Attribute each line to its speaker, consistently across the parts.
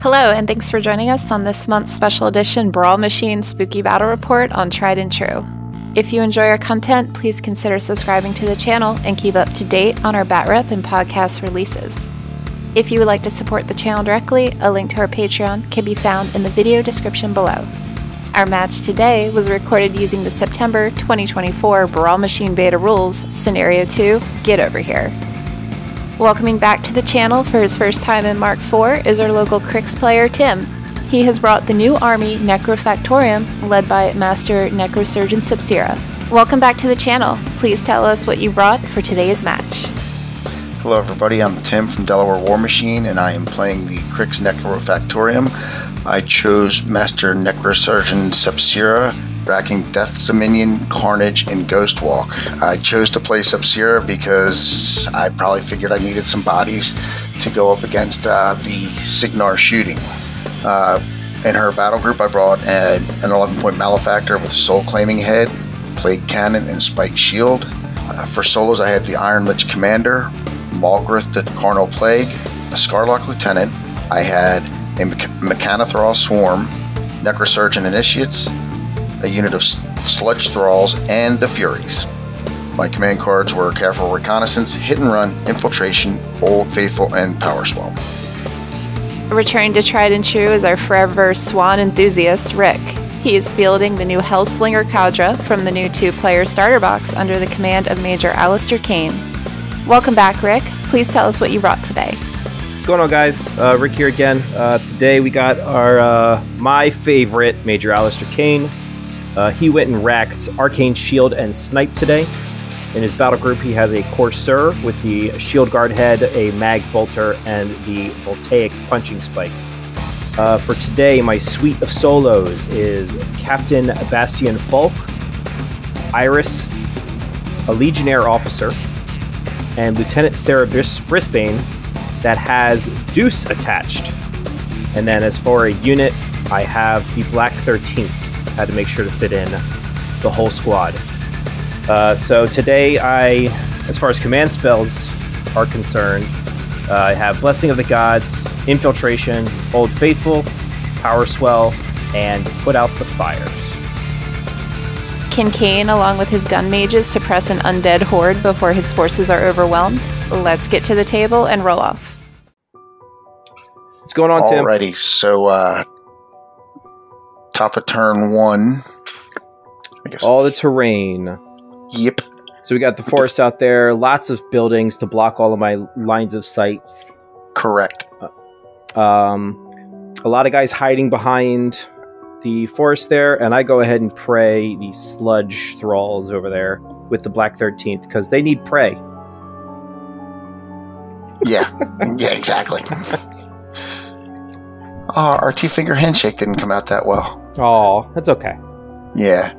Speaker 1: Hello, and thanks for joining us on this month's special edition Brawlmachine Spooky Battle Report on Tried and True. If you enjoy our content, please consider subscribing to the channel and keep up to date on our bat rep and podcast releases. If you would like to support the channel directly, a link to our Patreon can be found in the video description below. Our match today was recorded using the September 2024 Brawlmachine Beta Rules, Scenario 2, Get Over Here. Welcoming back to the channel for his first time in Mark IV is our local cryx player, Tim. He has brought the new army, Necrofactorium, led by Master Necrosurgeon Sepsira. Welcome back to the channel. Please tell us what you brought for today's match.
Speaker 2: Hello everybody, I'm Tim from Delaware Warmachine, and I am playing the cryx Necrofactorium. I chose Master Necrosurgeon Sepsira, racking Death's Dominion, Carnage, and Ghostwalk. I chose to play Sepsira because I probably figured I needed some bodies to go up against the cygnar shooting. In her battle group, I brought an 11-point Malefactor with a soul-claiming head, Plague Cannon, and Spike Shield. For solos, I had the Iron Lich Commander, Malgrith the Carnal Plague, a Scarlock Lieutenant. I had a Mechanothrall Swarm, Necrosurgeon Initiates, a unit of Sludge Thralls, and the Furies. My command cards were Careful Reconnaissance, Hit and Run, Infiltration, Old Faithful, and Power Swell.
Speaker 1: Returning to Tried and True is our forever swan enthusiast, Rick. He is fielding the new hellslinger Cadra from the new 2-player starter box under the command of Major Alistair Caine. Welcome back, Rick. Please tell us what you brought today.
Speaker 3: What's going on, guys? Rick here again. Today we got our my favorite Major Alistair Caine. He went and racked Arcane Shield and Snipe today. In his battle group, he has a Corsair with the Shield Guard head, a Mag Bolter, and the Voltaic Punching Spike. For today, my suite of solos is Captain Bastian Falk, Iris, a Legionnaire Officer, and Lieutenant Sarah Brisbane that has Deuce attached. And then as for a unit, I have the Black 13th. Had to make sure to fit in the whole squad. So today, as far as command spells are concerned, I have Blessing of the Gods, Infiltration, Old Faithful, Power Swell, and Put Out the Fires.
Speaker 1: Can Caine, along with his gun mages, suppress an undead horde before his forces are overwhelmed? Let's get to the table and roll off.
Speaker 3: What's going on, Tim?
Speaker 2: Alrighty, so top of turn 1. I guess.
Speaker 3: All the terrain.
Speaker 2: Yep.
Speaker 3: So we got the forest out there, lots of buildings to block all of my lines of sight.
Speaker 2: Correct.
Speaker 3: A lot of guys hiding behind the forest there, and I go ahead and pray the Sludge Thralls over there with the Black 13th, because they need prey.
Speaker 2: Yeah, yeah, exactly. Our two-finger handshake didn't come out that well.
Speaker 3: Oh, that's okay.
Speaker 2: Yeah.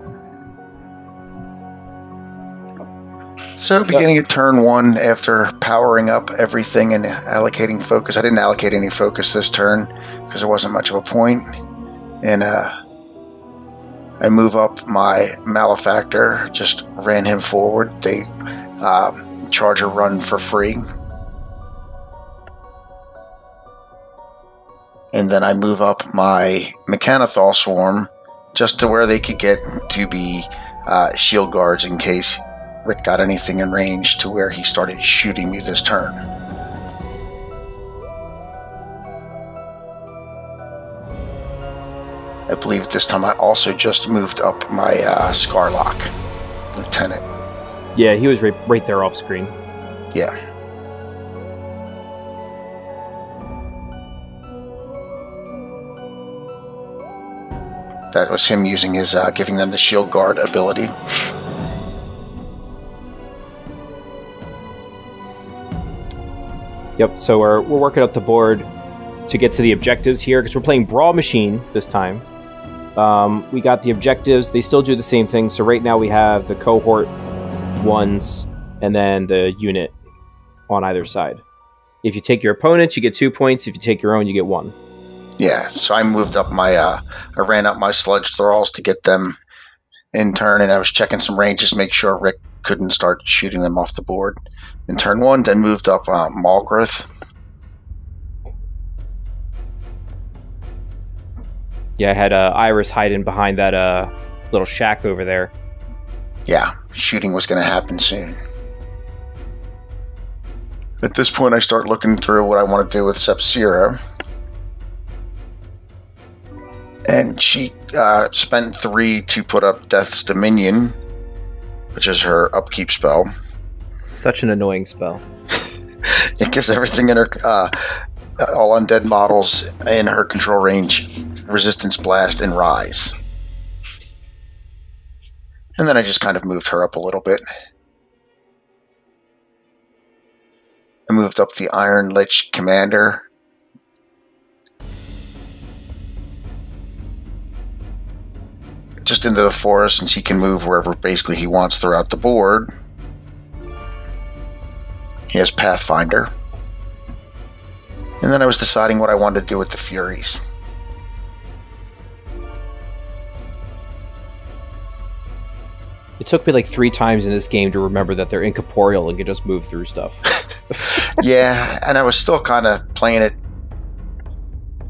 Speaker 2: So, beginning at turn 1, after powering up everything and allocating focus, I didn't allocate any focus this turn because there wasn't much of a point. And I move up my Malefactor, just ran him forward. They charge or run for free. And then I move up my Mechanothrall Swarm just to where they could get to be shield guards in case Rick got anything in range to where he started shooting me this turn. I believe this time I also just moved up my Scarlock Lieutenant.
Speaker 3: Yeah, he was right there off screen.
Speaker 2: Yeah. That was him using his, giving them the shield guard ability.
Speaker 3: Yep, so we're working up the board to get to the objectives here, because we're playing Brawlmachine this time. We got the objectives. They still do the same thing. So right now we have the cohort ones and then the unit on either side. If you take your opponents, you get 2 points. If you take your own, you get 1.
Speaker 2: Yeah, so I moved up my, I ran up my Sludge Thralls to get them in turn, and I was checking some ranges to make sure Rick couldn't start shooting them off the board in turn 1, then moved up Malgrith.
Speaker 3: Yeah, I had Iris hiding behind that little shack over there.
Speaker 2: Yeah, shooting was going to happen soon. At this point, I start looking through what I want to do with Sepsira. And she spent 3 to put up Death's Dominion, which is her upkeep spell.
Speaker 3: Such an annoying spell.
Speaker 2: It gives everything in her, all undead models in her control range, resistance blast and rise. And then I just kind of moved her up a little bit. I moved up the Iron Lich Commander. Just into the forest, since he can move wherever basically he wants throughout the board. He has Pathfinder. And then I was deciding what I wanted to do with the Furies.
Speaker 3: It took me like 3 times in this game to remember that they're incorporeal and can just move through stuff.
Speaker 2: Yeah, and I was still kind of playing it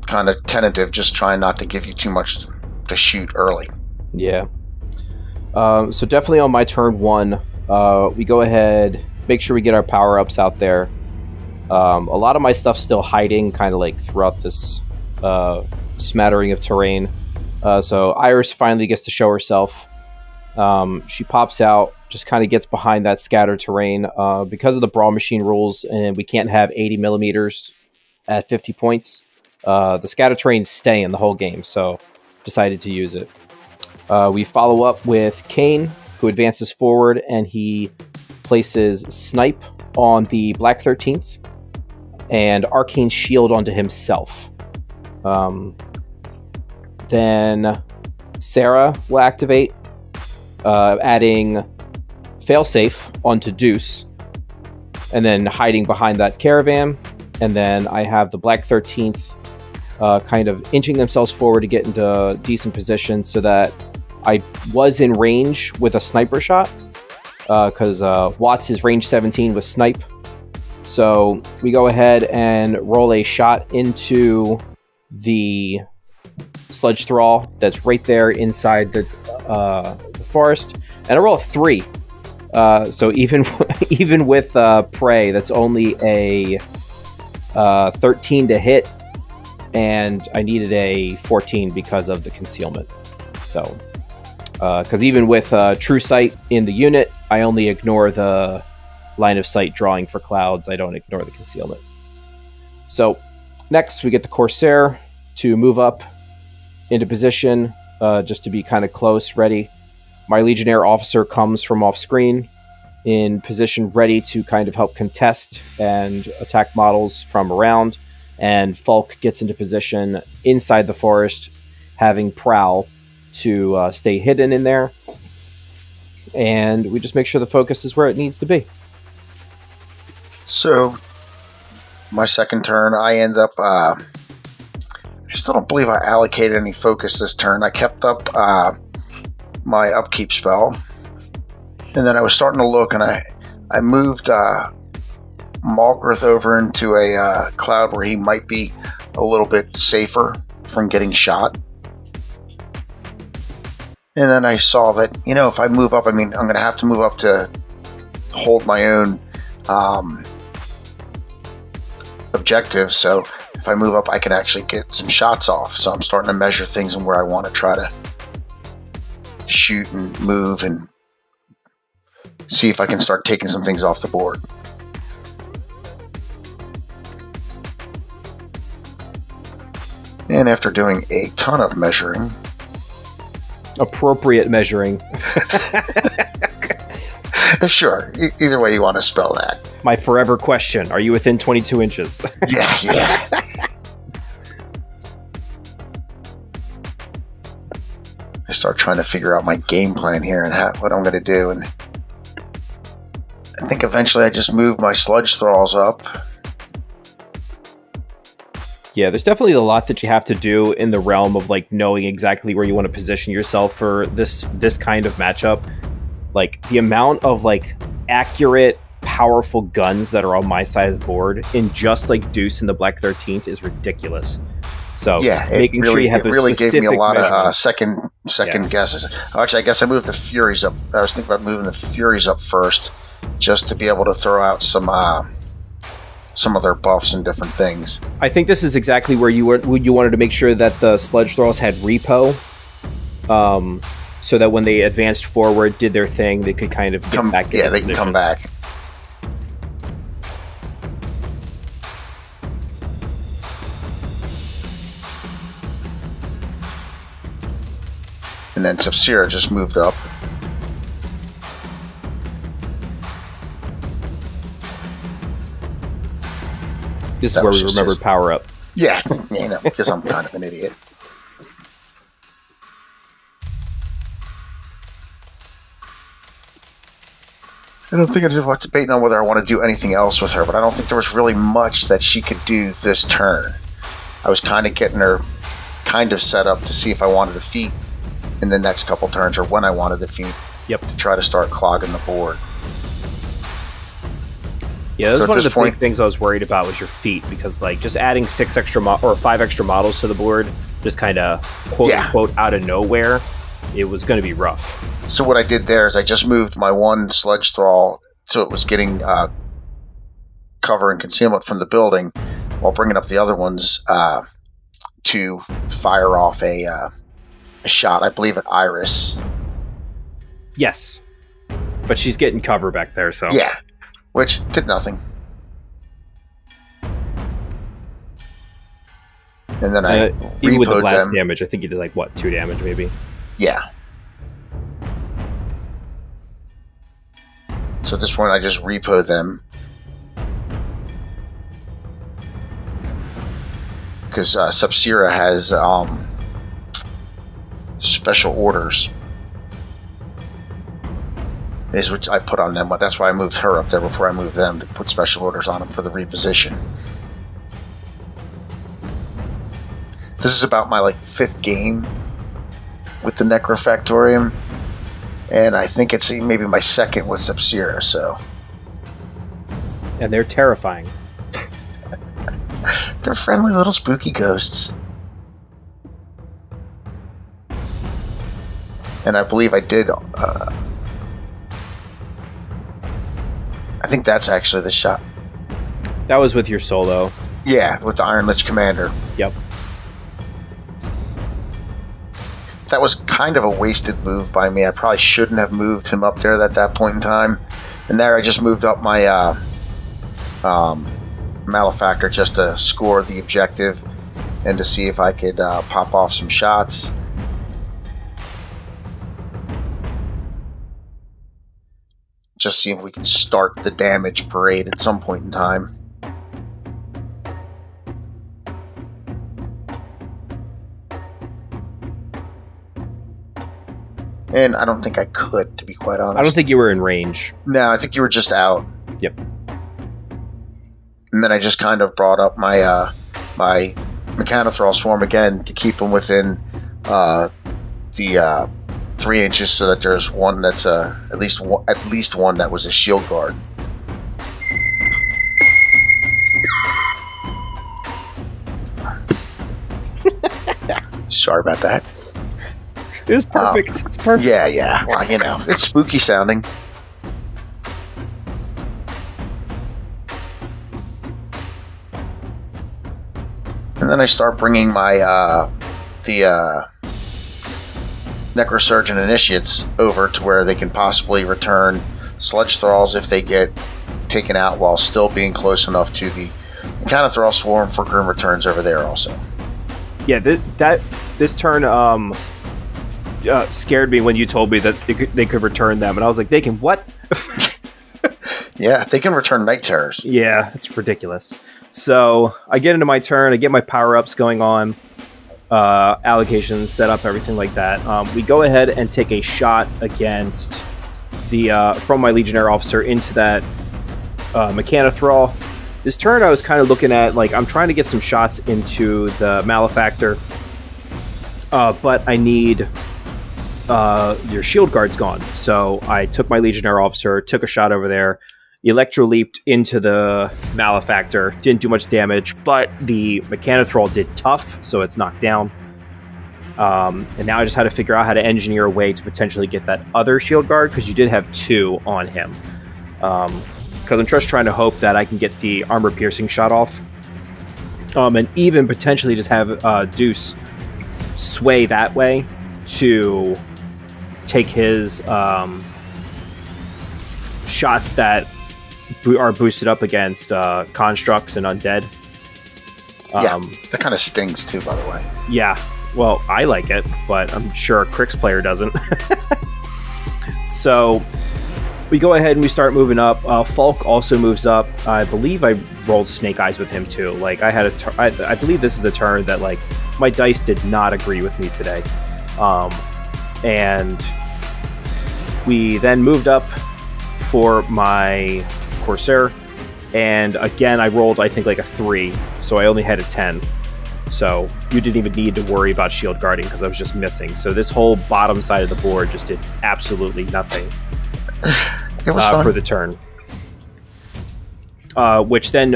Speaker 2: kind of tentative, just trying not to give you too much to shoot early.
Speaker 3: Yeah. So definitely on my turn 1, we go ahead, make sure we get our power-ups out there. A lot of my stuff's still hiding kind of like throughout this smattering of terrain. So Iris finally gets to show herself. She pops out, just kind of gets behind that scattered terrain. Because of the Brawlmachine rules, and we can't have 80 millimeters at 50 points, the scattered terrains stay in the whole game, so decided to use it. We follow up with Caine, who advances forward, and he places Snipe on the Black 13th and Arcane Shield onto himself. Then Sarah will activate, adding Failsafe onto Deuce, and then hiding behind that caravan. And then I have the Black 13th kind of inching themselves forward to get into a decent position so that I was in range with a sniper shot, because Watts is range 17 with snipe. So we go ahead and roll a shot into the sludge thrall that's right there inside the forest, and I roll a 3. So even with prey, that's only a 13 to hit, and I needed a 14 because of the concealment. So, because even with True Sight in the unit, I only ignore the line of sight drawing for clouds. I don't ignore the concealment. So, next we get the Corsair to move up into position, just to be kind of close, ready. My Legionnaire officer comes from off screen in position, ready to kind of help contest and attack models from around. And Falk gets into position inside the forest, having Prowl to stay hidden in there. And we just make sure the focus is where it needs to be.
Speaker 2: So, my second turn, I end up... I still don't believe I allocated any focus this turn. I kept up my upkeep spell. And then I was starting to look, and I moved Malgrith over into a cloud where he might be a little bit safer from getting shot. And then I saw that, you know, if I move up, I mean, I'm going to have to move up to hold my own objective. So if I move up, I can actually get some shots off. So I'm starting to measure things and where I want to try to shoot and move and see if I can start taking some things off the board. And after doing a ton of measuring...
Speaker 3: Appropriate measuring.
Speaker 2: Sure, either way you want to spell that.
Speaker 3: My forever question, are you within 22 inches?
Speaker 2: Yeah. I start trying to figure out my game plan here and what I'm going to do, and I think eventually I just move my sludge thralls up.
Speaker 3: Yeah, there's definitely a lot that you have to do in the realm of like knowing exactly where you want to position yourself for this kind of matchup. Like the amount of like accurate, powerful guns that are on my side of the board in just like Deuce and the Black 13th is ridiculous. So
Speaker 2: yeah,
Speaker 3: making sure you have those
Speaker 2: really gave me a lot of
Speaker 3: measurements.
Speaker 2: second guesses. Actually, I guess I moved the Furies up. I was thinking about moving the Furies up first, just to be able to throw out some of their buffs and different things.
Speaker 3: I think this is exactly where you wanted to make sure that the Sludge Thralls had repo, so that when they advanced forward, did their thing, they could kind of get back.
Speaker 2: Yeah, they can come back. And then Sepsira just moved up.
Speaker 3: This is where we remembered power up.
Speaker 2: Yeah, because I'm kind of an idiot. I don't think I just was debating on whether I want to do anything else with her, but I don't think there was really much that she could do this turn. I was kind of getting her kind of set up to see if I wanted to feat in the next couple turns, or when I wanted to feat.
Speaker 3: Yep.
Speaker 2: To try to start clogging the board.
Speaker 3: Yeah, that was one of the big things I was worried about was your feet, because like just adding 5 extra models to the board, just kind of quote unquote out of nowhere, it was going to be rough.
Speaker 2: So what I did there is I just moved my one Sludge Thrall so it was getting cover and concealment from the building, while bringing up the other ones to fire off a shot, I believe, at Iris.
Speaker 3: Yes, but she's getting cover back there, so
Speaker 2: yeah. Which did nothing. And then I
Speaker 3: even with the blast
Speaker 2: them.
Speaker 3: damage, I think you did like, what, 2 damage maybe?
Speaker 2: Yeah. So at this point I just repo them. Because Sepsira has special orders. Is which I put on them, but that's why I moved her up there before I moved them, to put special orders on them for the reposition. This is about my 5th game with the Necrofactorium, and I think it's maybe my 2nd with Sepsira. So,
Speaker 3: and they're terrifying.
Speaker 2: They're friendly little spooky ghosts. And I believe I did. I think that's actually the shot.
Speaker 3: That was with your solo.
Speaker 2: Yeah, with the Iron Lich Commander.
Speaker 3: Yep.
Speaker 2: That was kind of a wasted move by me. I probably shouldn't have moved him up there at that point in time. And there I just moved up my Malefactor just to score the objective and to see if I could pop off some shots. Just see if we can start the damage parade at some point in time. And I don't think I could, to be quite honest.
Speaker 3: I don't think you were in range.
Speaker 2: No, I think you were just out.
Speaker 3: Yep.
Speaker 2: And then I just kind of brought up my my Mechanothrall Swarm again to keep them within the 3 inches, so that there's one that's at least one that was a shield guard. Sorry about that.
Speaker 3: It was perfect. It's perfect.
Speaker 2: Yeah. Well, it's spooky sounding. And then I start bringing my the Necrosurgeon Initiates over to where they can possibly return Sludge Thralls if they get taken out, while still being close enough to the Mechanothrall Swarm for Grim Returns over there also.
Speaker 3: Yeah, this turn scared me when you told me that they could return them, and I was like, they can what?
Speaker 2: Yeah, they can return Night Terrors.
Speaker 3: Yeah, it's ridiculous. So I get into my turn, I get my power-ups going on, allocations, set up, everything like that. We go ahead and take a shot against the from my Legionnaire Officer into that Mechanothrall. This turn I was kind of looking at, like, I'm trying to get some shots into the Malefactor, but I need your shield guard's gone. So I took my Legionnaire Officer, took a shot over there, Electro leaped into the Malefactor, didn't do much damage, but the Mechanothrall did tough, so it's knocked down. And now I just had to figure out how to engineer a way to potentially get that other shield guard, because you did have 2 on him. Because I'm just trying to hope that I can get the armor piercing shot off. And even potentially just have Deuce sway that way to take his shots that are boosted up against constructs and undead.
Speaker 2: Yeah, that kind of stings too, by the way.
Speaker 3: Yeah, well, I like it, but I'm sure a Cryx player doesn't. So we go ahead and we start moving up. Falk also moves up. I believe I rolled Snake Eyes with him too. Like I had I believe this is the turn that like my dice did not agree with me today. And we then moved up for my Corsair, and again I rolled I think like a 3, so I only had a 10. So you didn't even need to worry about shield guarding because I was just missing. So this whole bottom side of the board just did absolutely nothing for the turn. Which then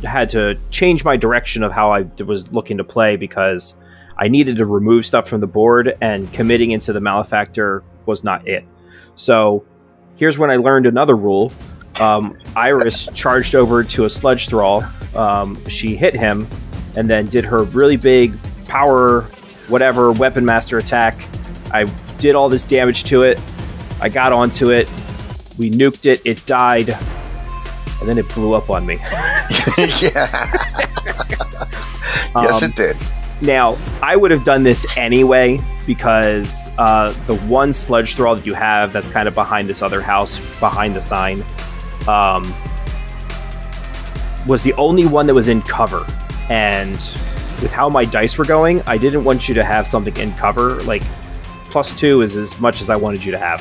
Speaker 3: had to change my direction of how I was looking to play, because I needed to remove stuff from the board, and committing into the Malefactor was not it. So here's when I learned another rule. Iris charged over to a Sludge Thrall. She hit him and then did her really big power, whatever, Weapon Master attack. I did all this damage to it. I got onto it. We nuked it. It died. And then it blew up on me.
Speaker 2: Yeah. Yes, it did.
Speaker 3: Now, I would have done this anyway, because the one Sludge Thrall that you have that's kind of behind this other house, behind the sign, was the only one that was in cover. And with how my dice were going, I didn't want you to have something in cover. Like, +2 is as much as I wanted you to have.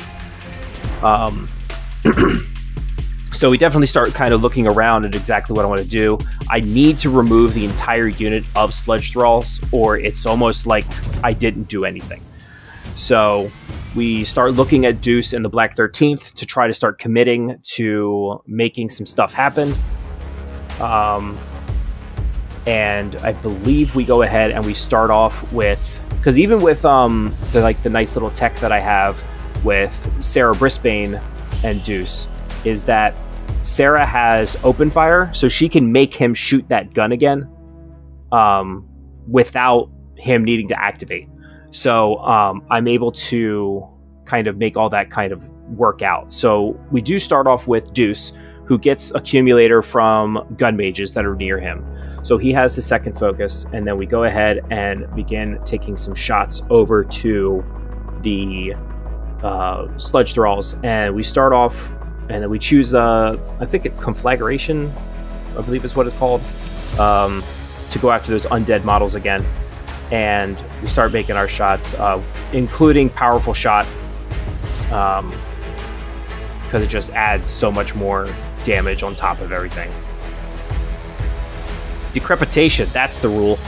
Speaker 3: So we definitely start kind of looking around at exactly what I want to do. I need to remove the entire unit of Sludge Thralls, or it's almost like I didn't do anything. So we start looking at Deuce and the Black 13th to try to start committing to making some stuff happen. And I believe we go ahead and we start off with, because even with the nice little tech that I have with Sarah Brisbane and Deuce, is that Sarah has open fire, so she can make him shoot that gun again without him needing to activate. So I'm able to kind of make all that kind of work out. So we do start off with Deuce, who gets accumulator from gun mages that are near him. So he has the second focus, and then we go ahead and begin taking some shots over to the Sludge Thralls, and we start off, and then we choose I think a conflagration, I believe is what it's called, to go after those undead models again. And we start making our shots, including powerful shot, because it just adds so much more damage on top of everything. Decrepitation, that's the rule.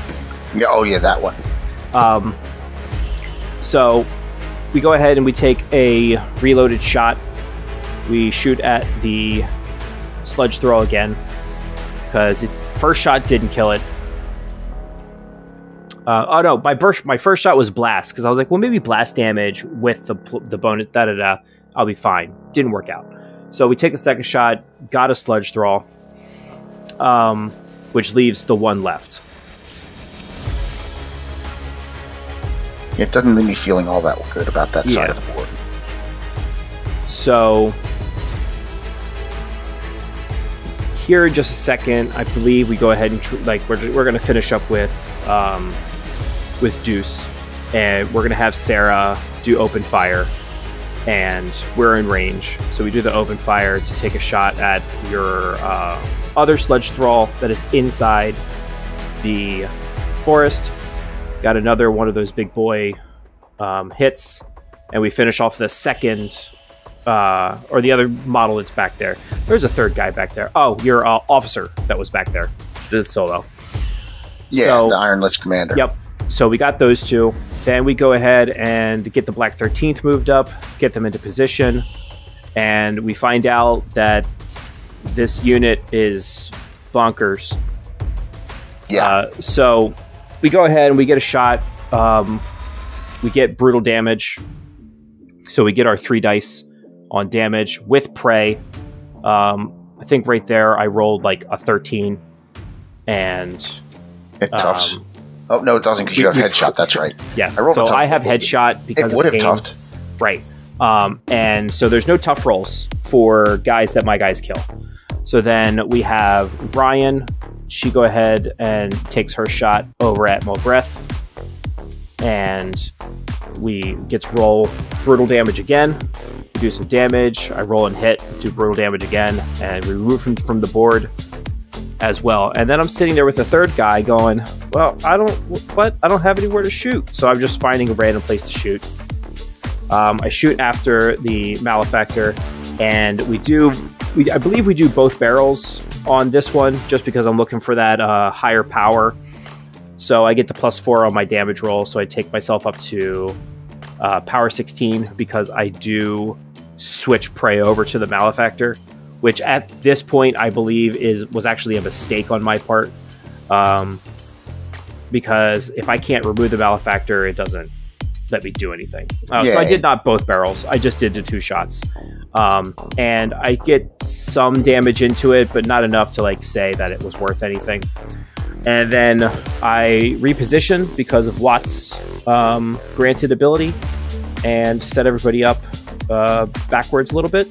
Speaker 2: Yeah, oh yeah, that one.
Speaker 3: So we go ahead and we take a reloaded shot. We shoot at the Sludge Thrall again, because first shot didn't kill it. Oh no, my first shot was blast, because I was like, well, maybe blast damage with the bonus, I'll be fine. Didn't work out. So we take the second shot, got a Sludge Thrall, which leaves the one left.
Speaker 2: It doesn't leave me feeling all that good about that side of the board.
Speaker 3: So here in just a second, I believe we go ahead and we're going to finish up with Deuce, and we're going to have Sarah do open fire, and we're in range. So we do the open fire to take a shot at your other Sludge Thrall that is inside the forest. Got another one of those big boy hits, and we finish off the second, or the other model that's back there. There's a third guy back there. Oh, your officer that was back there. This is solo.
Speaker 2: Yeah,
Speaker 3: so,
Speaker 2: the Iron Lich Commander.
Speaker 3: Yep. So we got those two. Then we go ahead and get the Black 13th moved up, get them into position, and we find out that this unit is bonkers.
Speaker 2: Yeah.
Speaker 3: So we go ahead and we get a shot. We get brutal damage. So we get our 3 dice on damage with prey. I think right there I rolled like a 13. And
Speaker 2: it toughs. Oh, no, it doesn't because you have headshot. That's right.
Speaker 3: Yes. So I have headshot because
Speaker 2: it would have toughed.
Speaker 3: Right. And so there's no tough rolls for guys that my guys kill. So then we have Ryan. She go ahead and takes her shot over at Mobreth. And we get to roll brutal damage again. We do some damage. I roll and hit, do brutal damage again, and we remove him from the board as well. And then I'm sitting there with the third guy going, well, I don't have anywhere to shoot. So I'm just finding a random place to shoot. I shoot after the Malefactor, and I believe we do both barrels on this one, just because I'm looking for that higher power. So I get the +4 on my damage roll, so I take myself up to power 16, because I do switch prey over to the Malefactor, which at this point I believe was actually a mistake on my part, because if I can't remove the Malefactor, it doesn't let me do anything. So I did not both barrels. I just did the 2 shots. And I get some damage into it, but not enough to like say that it was worth anything. And then I reposition because of Watt's granted ability and set everybody up backwards a little bit.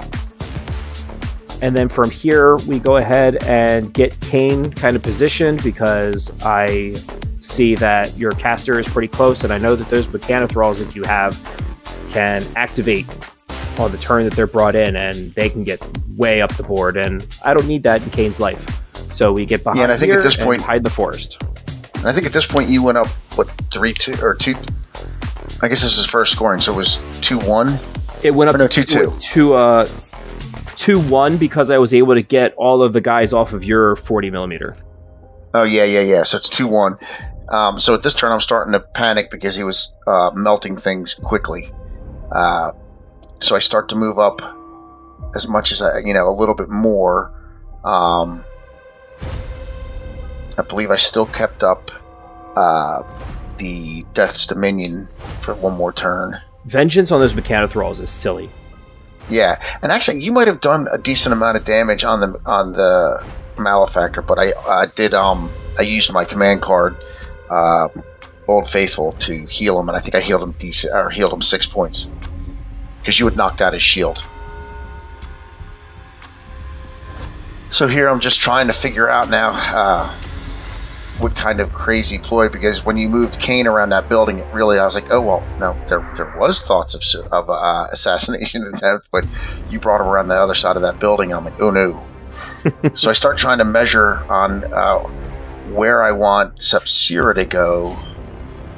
Speaker 3: And then from here, we go ahead and get Caine kind of positioned, because I see that your caster is pretty close, and I know that those Mechanothralls that you have can activate on the turn that they're brought in, and they can get way up the board, and I don't need that in Caine's life. So we get behind
Speaker 2: and I think
Speaker 3: here
Speaker 2: at this point,
Speaker 3: and hide the forest.
Speaker 2: And I think at this point you went up, what, 3-2 or 2? I guess this is first scoring, so it was 2-1.
Speaker 3: It went up
Speaker 2: 2-2.
Speaker 3: 2-1 because I was able to get all of the guys off of your 40mm.
Speaker 2: Oh yeah. So it's 2-1. So at this turn, I'm starting to panic because he was melting things quickly. So I start to move up as much as a little bit more. I believe I still kept up the Death's Dominion for one more turn.
Speaker 3: Vengeance on those Mechanothralls is silly.
Speaker 2: Yeah, and actually, you might have done a decent amount of damage on the Malefactor, but I used my command card, Old Faithful, to heal him, and I think I healed him 6 points because you had knocked out his shield. So here I'm just trying to figure out now what kind of crazy ploy, because when you moved Caine around that building, I was like, oh well, no, there was thoughts of assassination attempt, but you brought him around the other side of that building. I'm like, oh no. So I start trying to measure on where I want Sepsira to go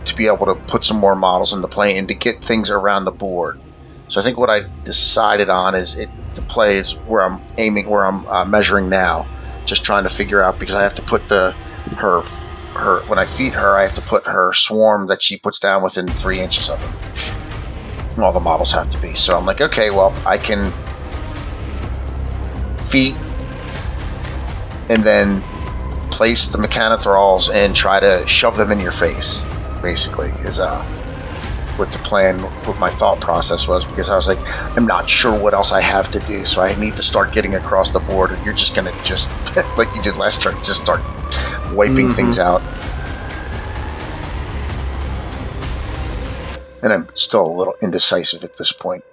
Speaker 2: to be able to put some more models into play and to get things around the board. So I think what I decided on is the play is where I'm aiming, where I'm measuring now, just trying to figure out, because I have to put her when I feed her, I have to put her swarm that she puts down within 3 inches of him. And all the models have to be. So I'm like, okay, well, I can feed and then place the Mechanothralls and try to shove them in your face, basically, is what the plan, what my thought process was, because I was like, I'm not sure what else I have to do, so I need to start getting across the board, and you're just going to like you did last turn, just start wiping things out. And I'm still a little indecisive at this point.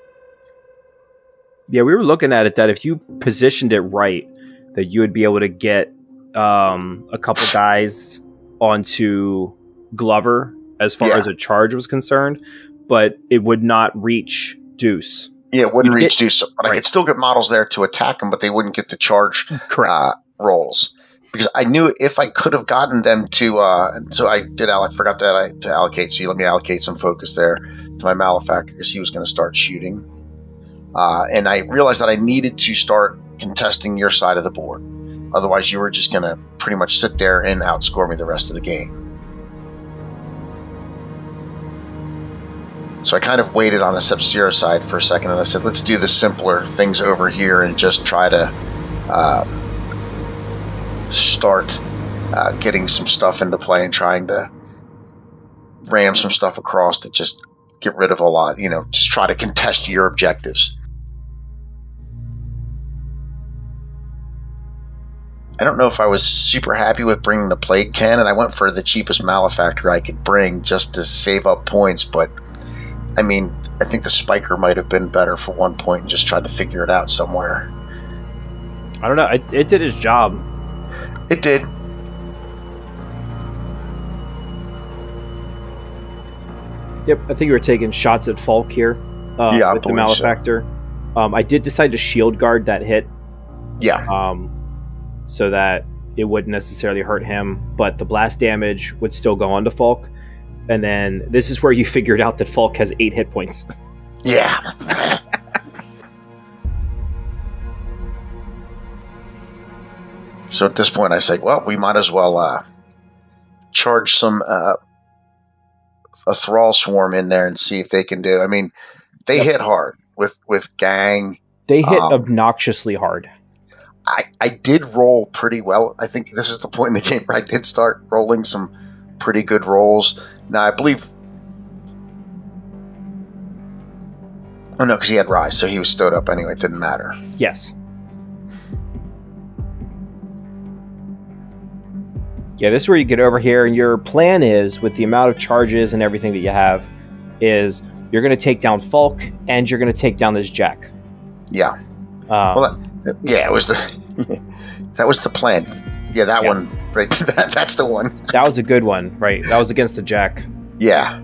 Speaker 3: Yeah, we were looking at it that if you positioned it right, that you would be able to get a couple guys onto Glover as far as a charge was concerned, but it would not reach Deuce.
Speaker 2: Yeah, it wouldn't reach Deuce, but I could still get models there to attack them, but they wouldn't get the charge rolls. Because I knew if I could have gotten them to, so I forgot that to allocate, so you let me allocate some focus there to my Malefactor, because he was going to start shooting. And I realized that I needed to start contesting your side of the board. Otherwise, you were just going to pretty much sit there and outscore me the rest of the game. So I kind of waited on the Sepsira side for a second, and I said, let's do the simpler things over here and just try to start getting some stuff into play and trying to ram some stuff across to just get rid of a lot, just try to contest your objectives. I don't know if I was super happy with bringing the Plague Cannon. I went for the cheapest Malefactor I could bring just to save up points, but I mean, I think the Spiker might have been better for one point and just tried to figure it out somewhere.
Speaker 3: I don't know. It did its job.
Speaker 2: It did.
Speaker 3: Yep, I think we were taking shots at Falk here with the Malefactor. So. I did decide to shield guard that hit.
Speaker 2: Yeah.
Speaker 3: So that it wouldn't necessarily hurt him, but the blast damage would still go on to Falk. And then this is where you figured out that Falk has 8 hit points.
Speaker 2: Yeah. So at this point I say, well, we might as well charge some a Thrall Swarm in there and see if they can do. I mean, they hit hard with Gang.
Speaker 3: They hit obnoxiously hard.
Speaker 2: I did roll pretty well. I think this is the point in the game where I did start rolling some pretty good rolls. Now, I believe... Oh, no, because he had Rise, so he was stood up anyway. It didn't matter.
Speaker 3: Yes. Yeah, this is where you get over here, and your plan is, with the amount of charges and everything that you have, is you're going to take down Falk, and you're going to take down this Jack.
Speaker 2: Yeah. It was the... that was the plan. Yeah, that one, right? That's the one.
Speaker 3: That was a good one, right? That was against the Jack.
Speaker 2: Yeah.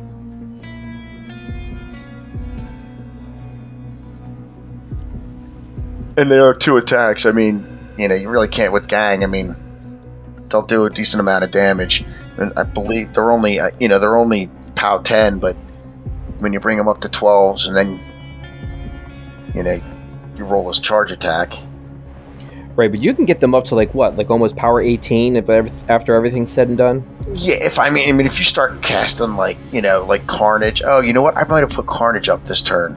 Speaker 2: And there are 2 attacks. I mean, you really can't with Gang. I mean, they'll do a decent amount of damage. And I believe they're only, they're only POW 10, but when you bring them up to 12s and then, you roll this charge attack.
Speaker 3: Right, but you can get them up to like almost power 18 after everything's said and done.
Speaker 2: Yeah, if you start casting like Carnage. Oh, you know what? I might have put Carnage up this turn.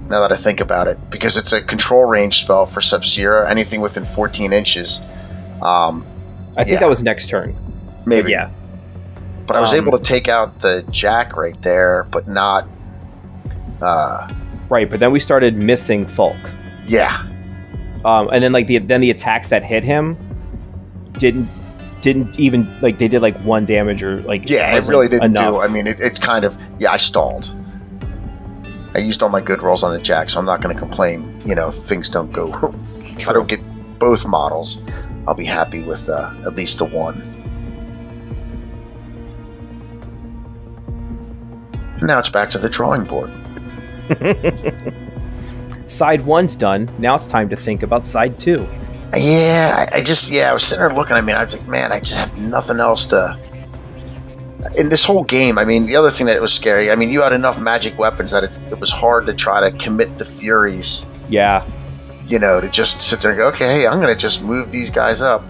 Speaker 2: Now that I think about it, because it's a control range spell for Sepsira, anything within 14 inches.
Speaker 3: I think that was next turn.
Speaker 2: Maybe.
Speaker 3: Yeah.
Speaker 2: But I was able to take out the Jack right there, but not.
Speaker 3: Right, but then we started missing Falk.
Speaker 2: Yeah.
Speaker 3: And then the attacks that hit him didn't even they did like 1 damage or like
Speaker 2: it really didn't
Speaker 3: enough.
Speaker 2: do. I mean, it's kind of I stalled. I used all my good rolls on the Jack, so I'm not going to complain. If things don't go. If I don't get both models, I'll be happy with at least the one. Now it's back to the drawing board.
Speaker 3: Side 1's done. Now it's time to think about side 2.
Speaker 2: Yeah, I was sitting there looking. I mean, I was like, man, I just have nothing else to... In this whole game, I mean, the other thing that was scary, I mean, you had enough magic weapons that it was hard to try to commit the Furies.
Speaker 3: Yeah.
Speaker 2: To just sit there and go, okay, hey, I'm going to just move these guys up.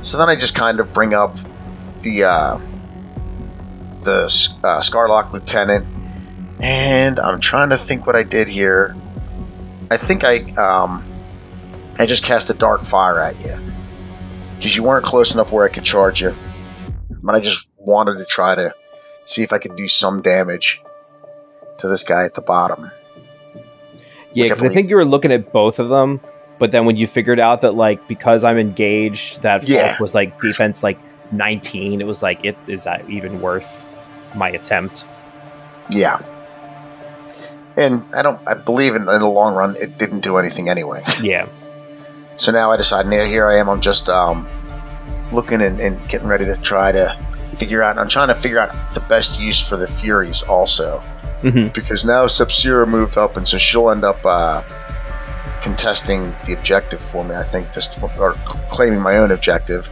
Speaker 2: So then I just kind of bring up the Scarlock Lieutenant, and I'm trying to think what I did here. I think I just cast a Dark Fire at you because you weren't close enough where I could charge you, but I just wanted to try to see if I could do some damage to this guy at the bottom.
Speaker 3: Yeah, because I think you were looking at both of them, but then when you figured out that because I'm engaged, that Falk was defense 19, it was is that even worth my attempt?
Speaker 2: Yeah. And I believe in the long run, it didn't do anything anyway.
Speaker 3: Yeah.
Speaker 2: So now I decided, here I am, I'm just looking and getting ready to try to figure out, I'm trying to figure out the best use for the Furies also.
Speaker 3: Mm-hmm.
Speaker 2: Because now Sepsira moved up, and so she'll end up contesting the objective for me, I think, or claiming my own objective.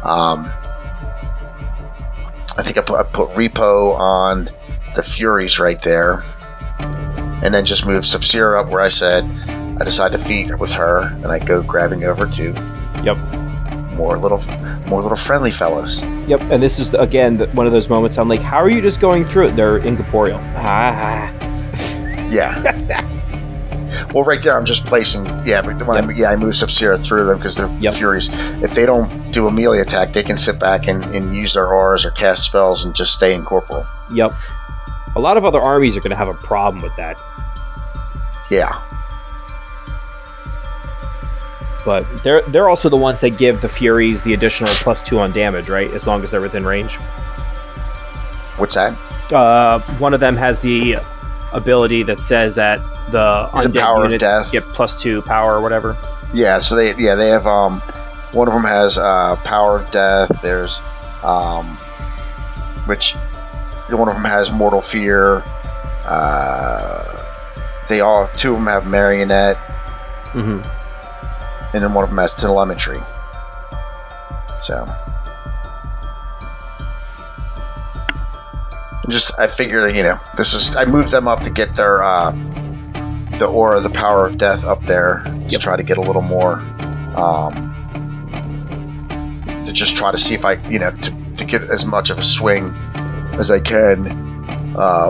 Speaker 2: I think I put Repo on the Furies right there. And then just move Sepsira up where I said I decide to feed with her, and I go grabbing over to more little friendly fellows.
Speaker 3: Yep, and this is again one of those moments I'm like, how are you just going through it? They're incorporeal.
Speaker 2: Yeah. Well, right there, I'm just placing. Yeah, but when I move Sepsira through them because they're Furies. If they don't do a melee attack, they can sit back and use their auras or cast spells and just stay incorporeal.
Speaker 3: Yep. A lot of other armies are going to have a problem with that.
Speaker 2: Yeah.
Speaker 3: But they're also the ones that give the Furies the additional +2 on damage, right? As long as they're within range.
Speaker 2: What's that?
Speaker 3: One of them has the ability that says that the undead units get +2 power or whatever.
Speaker 2: Yeah, so they have one of them has power of death. There's which one of them has mortal fear. Two of them have marionette. Mm-hmm. And then one of them has telemetry. So, I figured, I moved them up to get their the aura, the power of death up there to try to get a little more, to just try to see if I, to get as much of a swing as I can,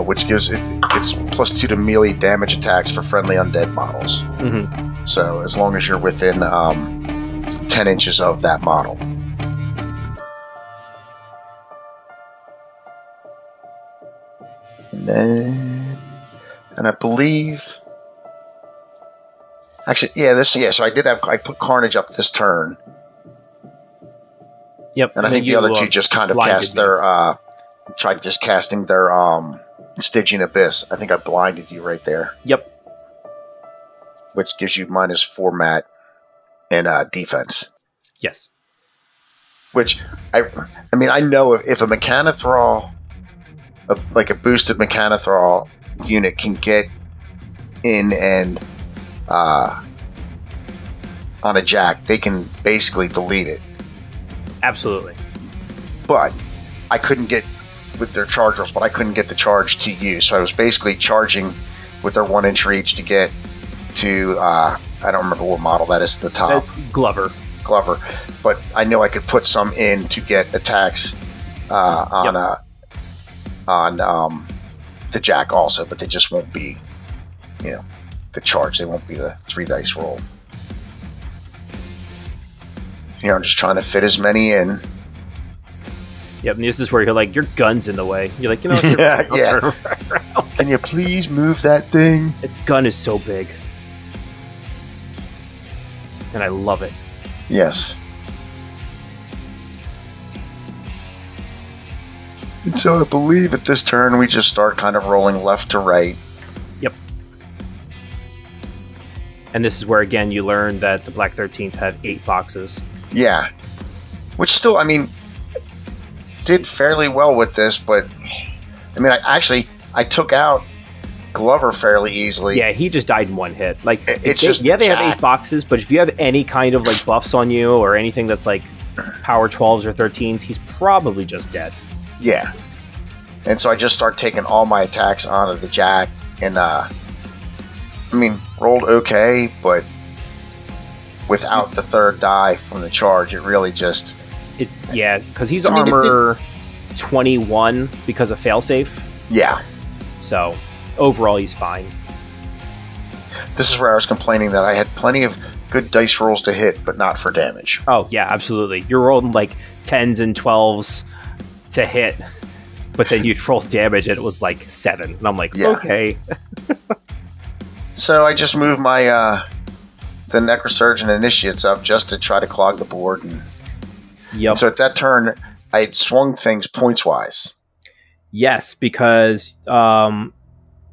Speaker 2: which gives it's +2 to melee damage attacks for friendly undead models. Mm-hmm. So as long as you're within 10 inches of that model. And I believe, actually, so I put Carnage up this turn.
Speaker 3: Yep.
Speaker 2: And I think the other two just kind of cast their, tried just casting their Stygian Abyss. I think I blinded you right there.
Speaker 3: Yep.
Speaker 2: Which gives you -4 mat and defense.
Speaker 3: Yes.
Speaker 2: Which, I know if a Mechanothrall, like a boosted Mechanothrall unit can get in and on a Jack, they can basically delete it.
Speaker 3: Absolutely.
Speaker 2: But I couldn't get with their charge rolls, but I couldn't get the charge to you. So I was basically charging with their 1-inch reach to get to I don't remember what model that is at the top.
Speaker 3: Glover.
Speaker 2: But I know I could put some in to get attacks on the Jack also, but they just won't be, the charge. They won't be the 3 dice roll. I'm just trying to fit as many in.
Speaker 3: Yep, and this is where you're like, your gun's in the way. You're like, I'll turn around.
Speaker 2: Can you please move that thing?
Speaker 3: The gun is so big. And I love it.
Speaker 2: Yes. And so I believe at this turn we just start kind of rolling left to right.
Speaker 3: Yep. And this is where, again, you learn that the Black 13th had 8 boxes.
Speaker 2: Yeah. Which still, did fairly well with this, but I took out Glover fairly easily.
Speaker 3: Yeah, he just died in 1 hit. Like,
Speaker 2: they have
Speaker 3: 8 boxes, but if you have any kind of like buffs on you or anything that's like power 12s or 13s, he's probably just dead.
Speaker 2: Yeah. And so I just start taking all my attacks onto the Jack, and rolled okay, but without the 3rd die from the charge, it really just
Speaker 3: because he's armor 21 because of failsafe.
Speaker 2: Yeah.
Speaker 3: So overall, he's fine.
Speaker 2: This is where I was complaining that I had plenty of good dice rolls to hit, but not for damage.
Speaker 3: Oh, yeah, absolutely. You're rolling like 10s and 12s to hit, but then you'd roll damage and it was like 7. And I'm like, okay.
Speaker 2: So I just moved my the Necrosurgeon Initiates up just to try to clog the board. And so at that turn, I had swung things points-wise.
Speaker 3: Yes, because
Speaker 2: I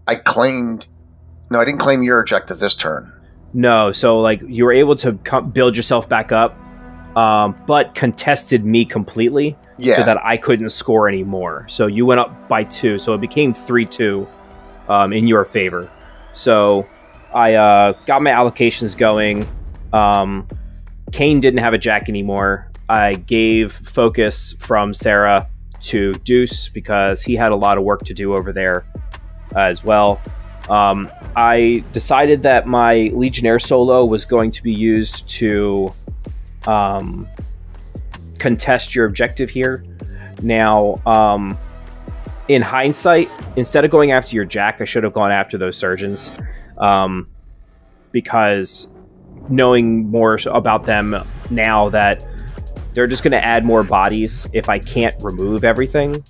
Speaker 2: didn't claim your objective this turn.
Speaker 3: No, so like you were able to build yourself back up, but contested me completely, so that I couldn't score anymore. So you went up by 2, so it became 3-2 in your favor. So I got my allocations going. Caine didn't have a Jack anymore. I gave focus from Sarah to Deuce because he had a lot of work to do over there as well. I decided that my Legionnaire solo was going to be used to contest your objective here. Now, in hindsight, instead of going after your Jack, I should have gone after those surgeons. because knowing more about them now that they're just going to add more bodies if I can't remove everything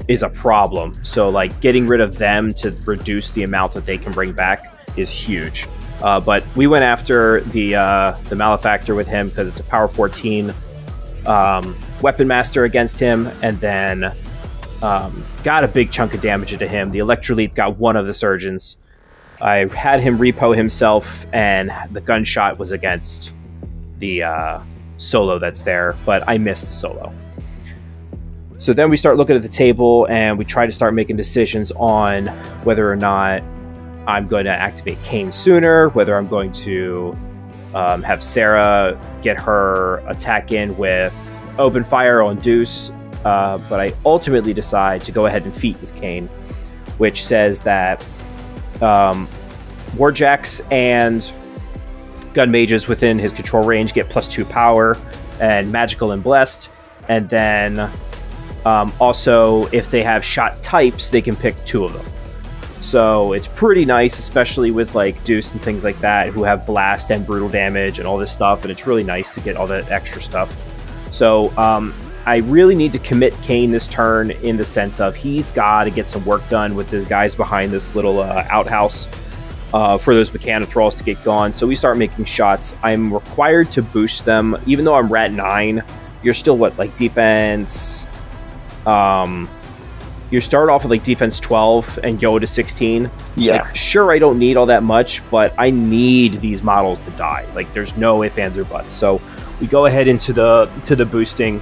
Speaker 3: is a problem. So like getting rid of them to reduce the amount that they can bring back is huge. But we went after the Malefactor with him because it's a power 14 weapon master against him, and then got a big chunk of damage into him. The Electroleap got one of the surgeons. I had him repo himself, and the gunshot was against the solo that's there, but I missed the solo. So then we start looking at the table, and we try to start making decisions on whether or not I'm going to activate Caine sooner, whether I'm going to have Sarah get her attack in with open fire on Deuce, but I ultimately decide to go ahead and feat with Caine, which says that Warjacks and gun mages within his control range get +2 power, and magical and blessed, and then also if they have shot types, they can pick 2 of them. So it's pretty nice, especially with like Deuce and things like that, who have blast and brutal damage and all this stuff, and it's really nice to get all that extra stuff. So I really need to commit Caine this turn in the sense of he's got to get some work done with his guys behind this little outhouse for those Mechanothralls to get gone. So we start making shots. I'm required to boost them, even though I'm Rat 9. You're still what, like defense? You start off with like defense 12 and go to 16.
Speaker 2: Yeah.
Speaker 3: Like, sure, I don't need all that much, but I need these models to die. Like there's no ifs, ands, or buts. So we go ahead into the boosting,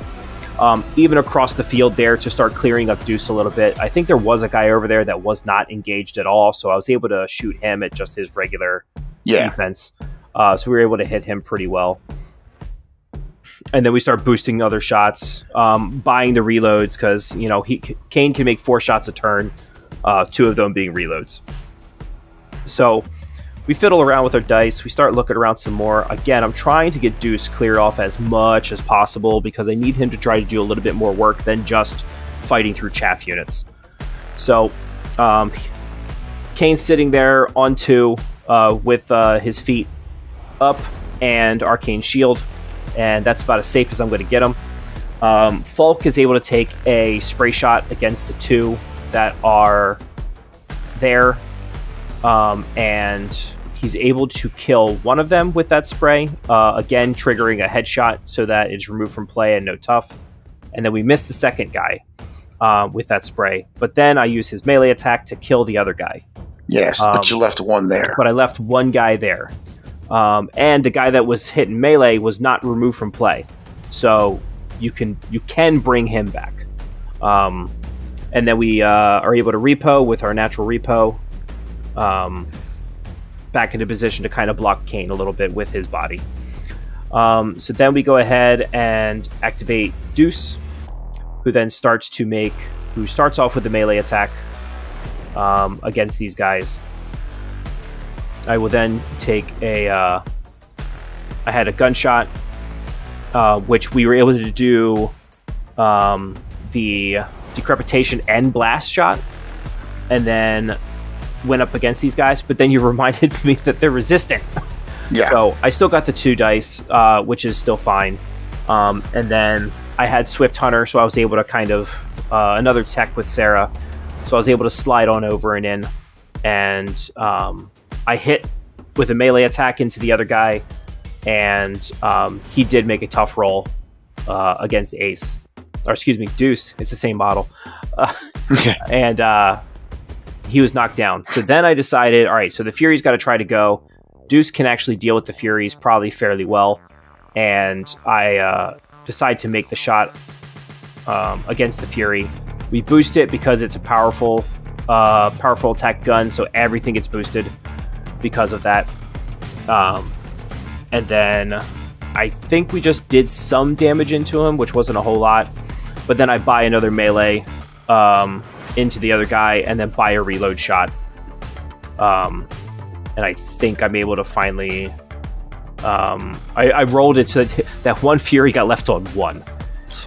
Speaker 3: even across the field there to start clearing up Deuce a little bit. I think there was a guy over there that was not engaged at all, so I was able to shoot him at just his regular defense. So we were able to hit him pretty well. And then we start boosting other shots, buying the reloads, because you know Caine can make 4 shots a turn, 2 of them being reloads. So we fiddle around with our dice. We start looking around some more. Again, I'm trying to get Deuce cleared off as much as possible because I need him to try to do a little bit more work than just fighting through chaff units. So Caine's sitting there on 2 with his feet up and arcane shield, and that's about as safe as I'm going to get him. Falk is able to take a spray shot against the 2 that are there, and he's able to kill one of them with that spray, again triggering a headshot so that it's removed from play and no tough. And then we miss the second guy with that spray, but then I use his melee attack to kill the other guy.
Speaker 2: Yes, but you left one there.
Speaker 3: But I left one guy there. And the guy that was hit in melee was not removed from play, so you can bring him back. And then we are able to repo with our natural repo back into position to kind of block Caine a little bit with his body. So then we go ahead and activate Deuce, who then starts off with the melee attack against these guys. I will then take I had a gunshot, which we were able to do the decrepitation and blast shot, and then went up against these guys. But then you reminded me that they're resistant.
Speaker 2: Yeah.
Speaker 3: So I still got the 2 dice, which is still fine. And then I had Swift Hunter, so I was able to kind of another tech with Sarah, so I was able to slide on over and in, and I hit with a melee attack into the other guy, and he did make a tough roll against Ace. Or excuse me, Deuce. It's the same model. And he was knocked down. So then I decided, all right, so the Fury's got to try to go. Deuce can actually deal with the Furies probably fairly well. And I decide to make the shot against the Fury. We boost it because it's a powerful attack gun, so everything gets boosted because of that. And then I think we just did some damage into him, which wasn't a whole lot. But then I buy another melee into the other guy, and then buy a reload shot. And I think I'm able to finally... I rolled it so that one Fury got left on 1.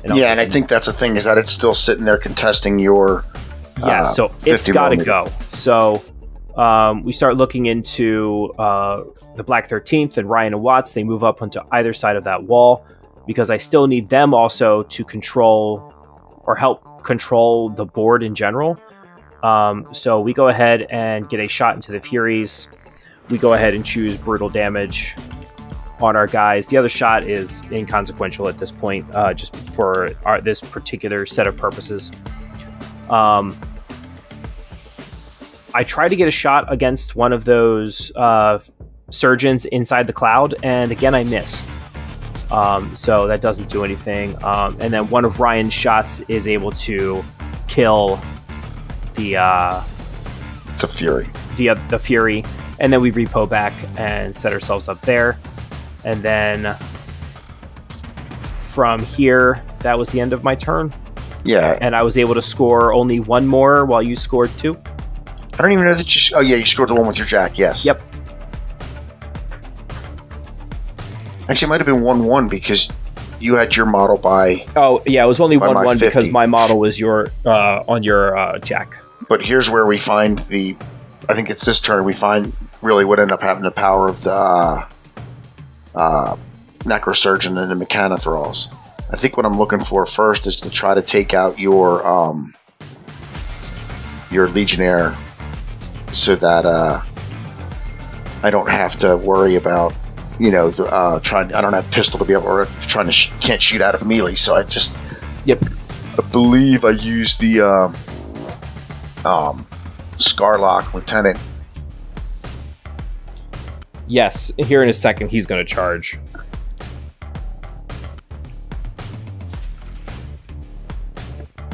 Speaker 2: And I think that's the thing, is that it's still sitting there contesting your...
Speaker 3: so it's got to go. So we start looking into the Black 13th and Ryan and Watts. They move up onto either side of that wall because I still need them also to control or help control the board in general. So we go ahead and get a shot into the Furies. We go ahead and choose brutal damage on our guys. The other shot is inconsequential at this point, just for this particular set of purposes. I try to get a shot against one of those surgeons inside the cloud, and again I miss. So that doesn't do anything. And then one of Ryan's shots is able to kill the
Speaker 2: Fury.
Speaker 3: The Fury, and then we repo back and set ourselves up there. And then from here, that was the end of my turn.
Speaker 2: Yeah.
Speaker 3: And I was able to score only one more while you scored two.
Speaker 2: I don't even know that you... Oh, yeah, you scored the one with your jack, yes.
Speaker 3: Yep.
Speaker 2: Actually, it might have been 1-1 because you had your model by...
Speaker 3: Oh, yeah, it was only 1-1 because my model was on your jack.
Speaker 2: But here's where we find the... I think it's this turn we find really what ended up happening, the power of the Necrosurgeon and the Mechanothralls. I think what I'm looking for first is to try to take out your Legionnaire so that I don't have to worry about, you know, trying. I don't have pistol to be able, or trying to can't shoot out of melee. So I just,
Speaker 3: yep.
Speaker 2: I believe I used the Scarlock Lieutenant.
Speaker 3: Yes, here in a second he's going to charge.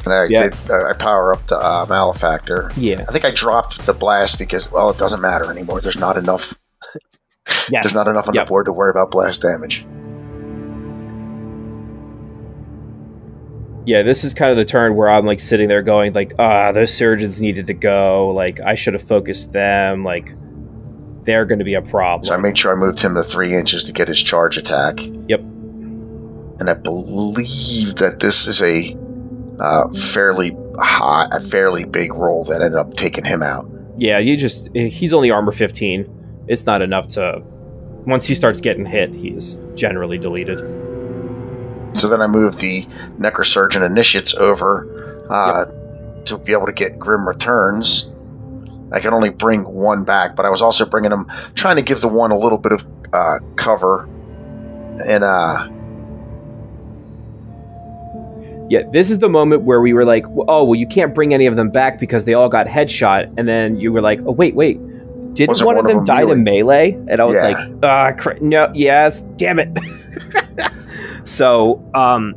Speaker 2: And I power up the Malefactor.
Speaker 3: Yeah.
Speaker 2: I think I dropped the blast because, well, it doesn't matter anymore. There's not enough.
Speaker 3: Yes.
Speaker 2: There's not enough on the board to worry about blast damage.
Speaker 3: Yeah, this is kind of the turn where I'm like sitting there going like, those surgeons needed to go. Like, I should have focused them. Like, they're going to be a problem.
Speaker 2: So I made sure I moved him to 3 inches to get his charge attack.
Speaker 3: Yep.
Speaker 2: And I believe that this is a fairly big roll that ended up taking him out.
Speaker 3: Yeah, he's only armor 15. It's not enough to... Once he starts getting hit, he's generally deleted.
Speaker 2: So then I moved the Necrosurgeon Initiates over to be able to get Grim Returns. I can only bring one back, but I was also bringing them, trying to give the one a little bit of cover. And
Speaker 3: yeah, this is the moment where we were like, oh, well, you can't bring any of them back because they all got headshot. And then you were like, oh, wait. Didn't one of them die to melee? And I was like, no, yes, damn it. So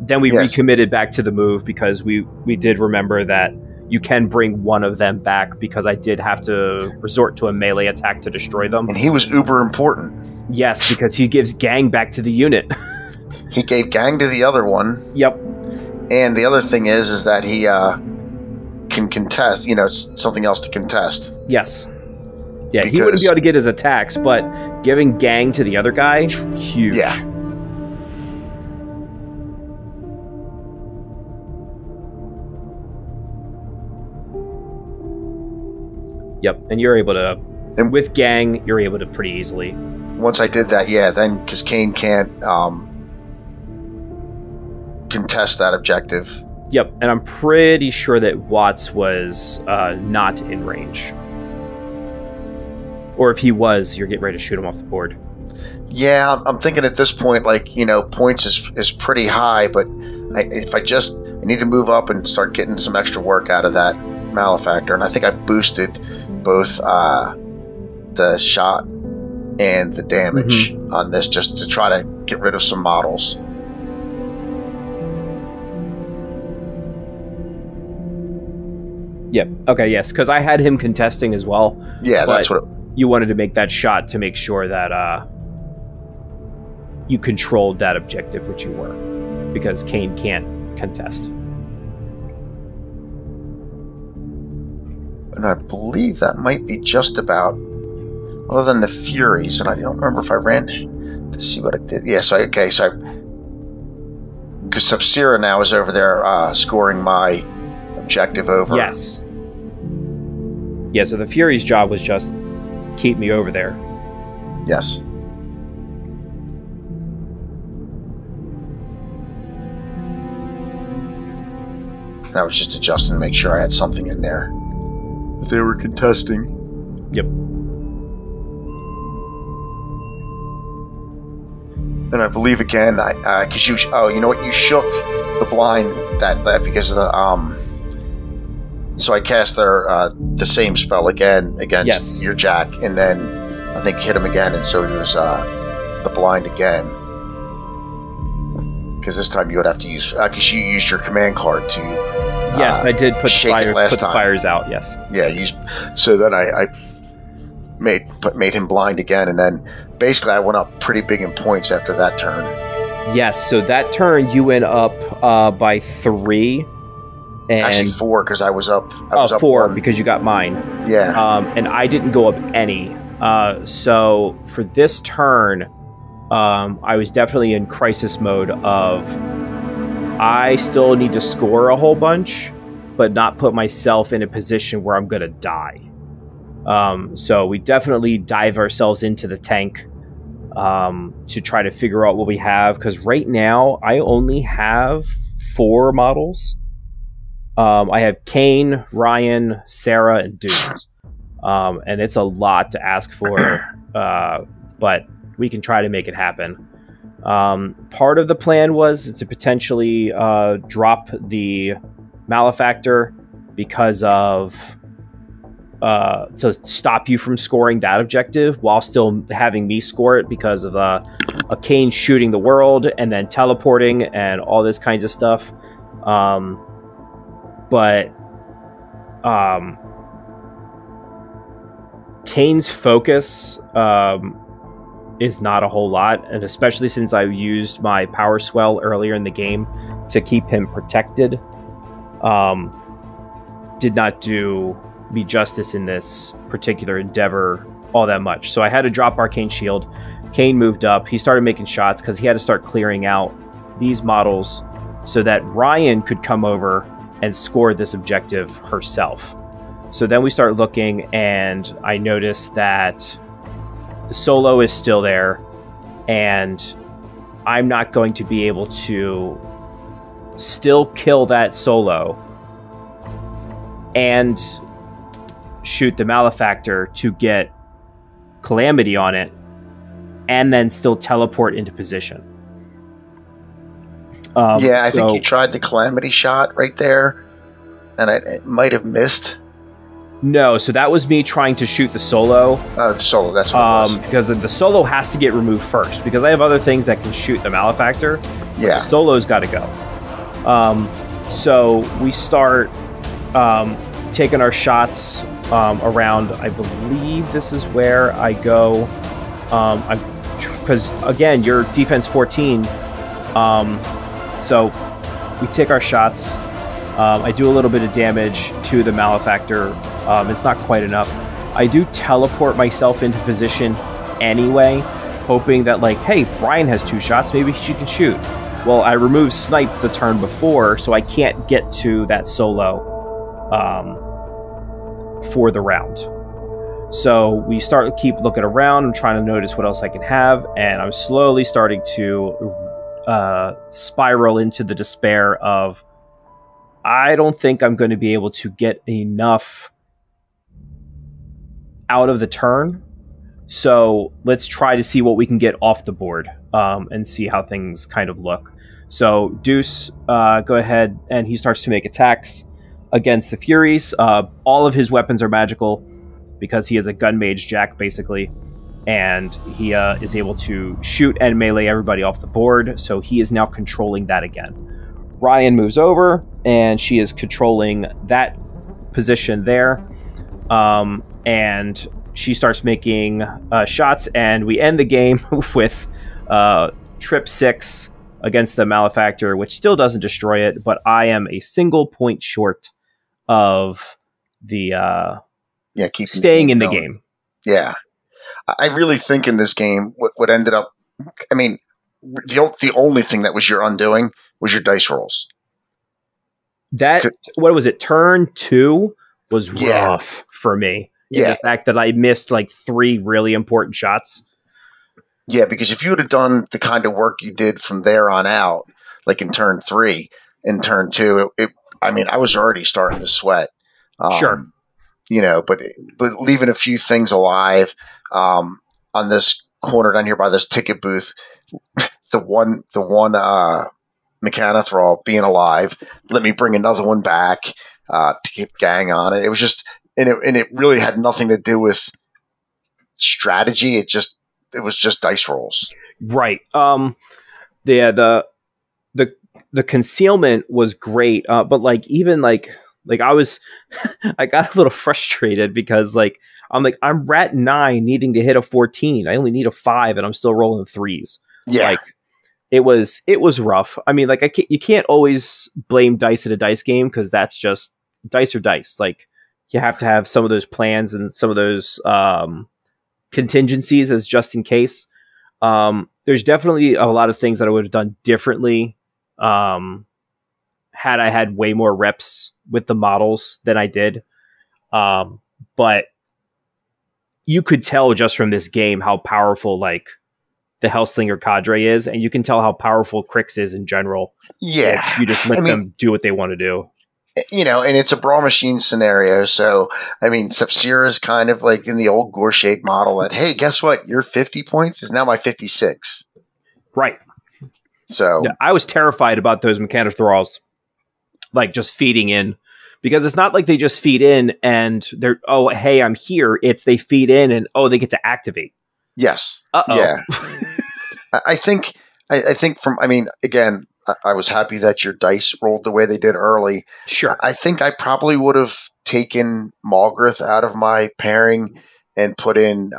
Speaker 3: then we recommitted back to the move because we did remember that you can bring one of them back because I did have to resort to a melee attack to destroy them.
Speaker 2: And he was uber important.
Speaker 3: Yes, because he gives gang back to the unit.
Speaker 2: He gave gang to the other one.
Speaker 3: Yep.
Speaker 2: And the other thing is that he can contest. You know, it's something else to contest.
Speaker 3: Yes. Yeah, he wouldn't be able to get his attacks, but giving gang to the other guy, huge.
Speaker 2: Yeah.
Speaker 3: Yep, and you're able to, and with gang, you're able to pretty easily.
Speaker 2: Once I did that, yeah, then because Caine can't contest that objective.
Speaker 3: Yep, and I'm pretty sure that Watts was not in range. Or if he was, you're getting ready to shoot him off the board.
Speaker 2: Yeah, I'm thinking at this point, like, you know, points is pretty high, but I need to move up and start getting some extra work out of that Malefactor, and I think I boosted both the shot and the damage on this just to try to get rid of some models.
Speaker 3: Yep. Okay, yes, because I had him contesting as well.
Speaker 2: Yeah, that's what...
Speaker 3: You wanted to make that shot to make sure that you controlled that objective, which you were, because Caine can't contest.
Speaker 2: And I believe that might be just about, other than the Furies, and I don't remember if I ran to see what I did. Yeah, because Sepsira now is over there scoring my objective over.
Speaker 3: Yes. Yeah, so the Fury's job was just keep me over there.
Speaker 2: Yes. I was just adjusting to make sure I had something in there that they were contesting.
Speaker 3: Yep.
Speaker 2: And I believe again, because you know what, you shook the blind that because of the So I cast the same spell again against your Jack, and then I think hit him again, and so he was the blind again. Because this time you would have to use because you used your command card to.
Speaker 3: Yes, I did put the
Speaker 2: fires
Speaker 3: out. Yes.
Speaker 2: Yeah, so then I made him blind again, and then basically I went up pretty big in points after that turn.
Speaker 3: Yes, so that turn you went up by 3. And
Speaker 2: actually 4 because I was up.
Speaker 3: Up 4 because you got mine.
Speaker 2: Yeah.
Speaker 3: And I didn't go up any. So for this turn, I was definitely in crisis mode of I still need to score a whole bunch, but not put myself in a position where I'm going to die. So we definitely dive ourselves into the tank to try to figure out what we have. Because right now, I only have 4 models. I have Caine, Ryan, Sarah, and Deuce. And it's a lot to ask for, but we can try to make it happen. Part of the plan was to potentially drop the Malefactor because of to stop you from scoring that objective while still having me score it because of a Caine shooting the world and then teleporting and all this kinds of stuff. But Caine's focus is not a whole lot, and especially since I used my power swell earlier in the game to keep him protected, did not do me justice in this particular endeavor all that much. So I had to drop Arcane Shield. Caine moved up. He started making shots because he had to start clearing out these models so that Ryan could come over and score this objective herself. So then we start looking, and I noticed that the solo is still there, and I'm not going to be able to still kill that solo and shoot the Malefactor to get Calamity on it, and then still teleport into position.
Speaker 2: I think you tried the Calamity shot right there, and it might have missed.
Speaker 3: No, so that was me trying to shoot the solo.
Speaker 2: The solo, that's what it was.
Speaker 3: Because the solo has to get removed first, because I have other things that can shoot the Malefactor.
Speaker 2: Yeah.
Speaker 3: The solo's got to go. So we start taking our shots around. I believe this is where I go. Because, again, you're defense 14. So we take our shots. I do a little bit of damage to the Malefactor. It's not quite enough. I do teleport myself into position anyway, hoping that, like, hey, Brian has 2 shots, maybe she can shoot. Well, I removed Snipe the turn before, so I can't get to that solo for the round. So we keep looking around and trying to notice what else I can have, and I'm slowly starting to spiral into the despair of I don't think I'm going to be able to get enough out of the turn. So let's try to see what we can get off the board and see how things kind of look. So Deuce, go ahead, and he starts to make attacks against the Furies. All of his weapons are magical because he is a gun mage Jack, basically. And he is able to shoot and melee everybody off the board. So he is now controlling that again. Ryan moves over, and she is controlling that position there. And she starts making shots, and we end the game with trip 6 against the Malefactor, which still doesn't destroy it, but I am a single point short of the staying in the game.
Speaker 2: Yeah. I really think in this game, what ended up, I mean, the only thing that was your undoing was your dice rolls.
Speaker 3: That, what was it, turn 2 was rough for me. Yeah, the fact that I missed like 3 really important shots.
Speaker 2: Yeah, because if you would have done the kind of work you did from there on out, like in turn 3 and turn 2, I mean, I was already starting to sweat.
Speaker 3: Sure.
Speaker 2: You know, but leaving a few things alive on this corner down here by this ticket booth, the one Mechanothrall being alive, let me bring another one back to keep gang on it. It was just, and it really had nothing to do with strategy. It was just dice rolls.
Speaker 3: Right. The concealment was great, but like even like I was, I got a little frustrated because like I'm rat 9 needing to hit a 14. I only need a 5, and I'm still rolling 3s.
Speaker 2: Yeah,
Speaker 3: like it was rough. I mean, like you can't always blame dice at a dice game because that's just dice or dice. Like you have to have some of those plans and some of those contingencies as just in case. There's definitely a lot of things that I would have done differently had I had way more reps with the models than I did. But you could tell just from this game how powerful like the hellslinger cadre is, and you can tell how powerful Cryx is in general.
Speaker 2: Yeah,
Speaker 3: if you just let them do what they want to do.
Speaker 2: You know, and it's a Brawlmachine scenario, so I mean, Sepsira is kind of like in the old Gorshade model that, hey, guess what? Your 50 points is now my 56.
Speaker 3: Right.
Speaker 2: So
Speaker 3: yeah, I was terrified about those Mechanothralls, like just feeding in, because it's not like they just feed in and they're, oh, hey, I'm here. It's they feed in and they get to activate.
Speaker 2: Yes.
Speaker 3: Uh-oh.
Speaker 2: Yeah. I think I mean, again, I was happy that your dice rolled the way they did early.
Speaker 3: Sure.
Speaker 2: I think I probably would have taken Malgrith out of my pairing and put in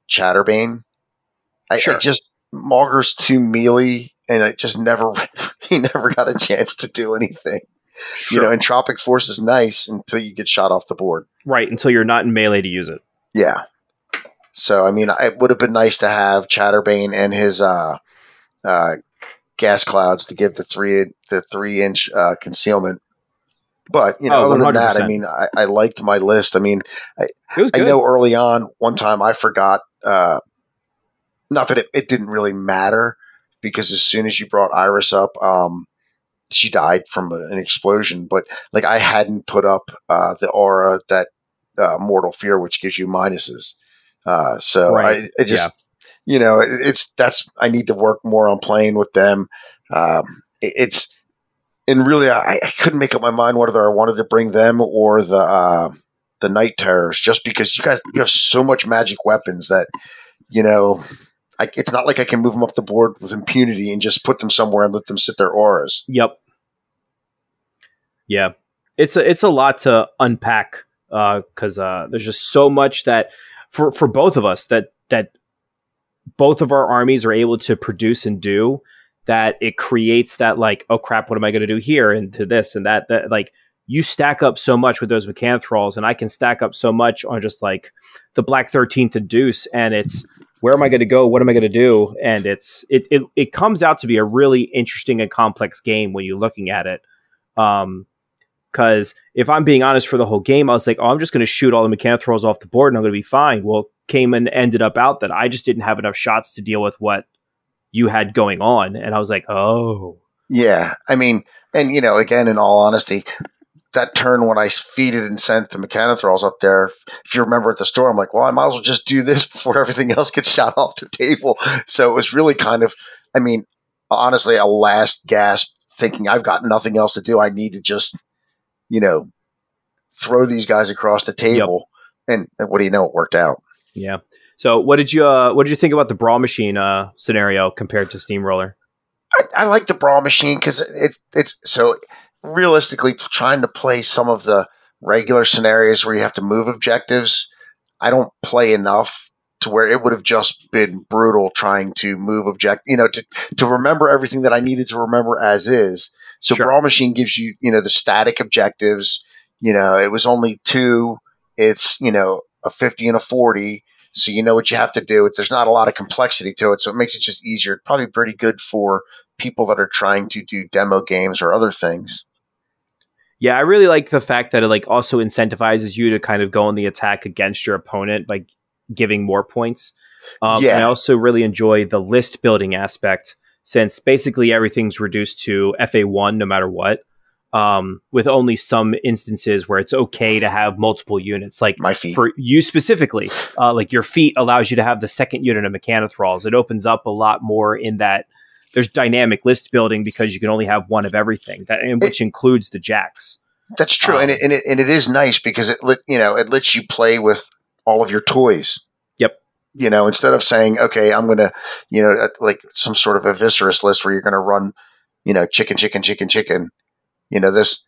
Speaker 2: Chatterbane.
Speaker 3: Sure.
Speaker 2: I just, Malgrith's too mealy, and I just he never got a chance to do anything.
Speaker 3: Sure.
Speaker 2: You know, Entropic Force is nice until you get shot off the board.
Speaker 3: Right, until you're not in melee to use it.
Speaker 2: Yeah. So, I mean, it would have been nice to have Chatterbane and his gas clouds to give the 3-inch concealment. But, you know, other than that, I mean, I liked my list. I mean,
Speaker 3: it was good.
Speaker 2: I know early on, one time I forgot, not that it didn't really matter, because as soon as you brought Iris up, she died from an explosion. But, like, I hadn't put up the aura that Mortal Fear, which gives you minuses. So right. I just, you know, I need to work more on playing with them. And really, I couldn't make up my mind whether I wanted to bring them or the Night Terrors, just because you have so much magic weapons that, you know, it's not like I can move them up the board with impunity and just put them somewhere and let them sit their auras.
Speaker 3: Yep. Yeah. It's a lot to unpack because there's just so much that for both of us that both of our armies are able to produce and do, that it creates that like, oh crap, what am I going to do here and to this and that like you stack up so much with those Mechanothralls, and I can stack up so much on just like the Black 13th and Deuce, and it's where am I going to go? What am I going to do? And it comes out to be a really interesting and complex game when you're looking at it. Because if I'm being honest, for the whole game, I was like, oh, I'm just going to shoot all the Mechanothralls off the board and I'm going to be fine. Well, Caine ended up out that I just didn't have enough shots to deal with what you had going on. And I was like, oh.
Speaker 2: Yeah. I mean, and, you know, again, in all honesty, that turn when I feeded and sent the Mechanothralls up there, if you remember at the store, I'm like, well, I might as well just do this before everything else gets shot off the table. So it was really kind of, I mean, honestly, a last gasp, thinking I've got nothing else to do. I need to just, you know, throw these guys across the table. Yep. And what do you know? It worked out.
Speaker 3: Yeah. So what did you think about the Brawlmachine scenario compared to Steamroller?
Speaker 2: I like the Brawlmachine because it's so realistically trying to play some of the regular scenarios where you have to move objectives. I don't play enough to where it would have just been brutal trying to move to remember everything that I needed to remember as is. So sure. Brawlmachine gives you, you know, the static objectives. You know, it was only 2. It's, you know, a 50 and a 40. So you know what you have to do. There's not a lot of complexity to it. So it makes it just easier. Probably pretty good for people that are trying to do demo games or other things.
Speaker 3: Yeah, I really like the fact that it like also incentivizes you to kind of go on the attack against your opponent, like giving more points. And I also really enjoy the list building aspect, since basically everything's reduced to FA1 no matter what, with only some instances where it's okay to have multiple units. Like
Speaker 2: my feet.
Speaker 3: For you specifically, like your feat allows you to have the second unit of Mechanothralls. It opens up a lot more in that there's dynamic list building because you can only have one of everything, which includes the jacks.
Speaker 2: That's true, and it is nice because it lets you play with all of your toys.
Speaker 3: Yep.
Speaker 2: Instead of saying, okay, I'm going to, like some sort of a Viscerous list where you're going to run, chicken. This,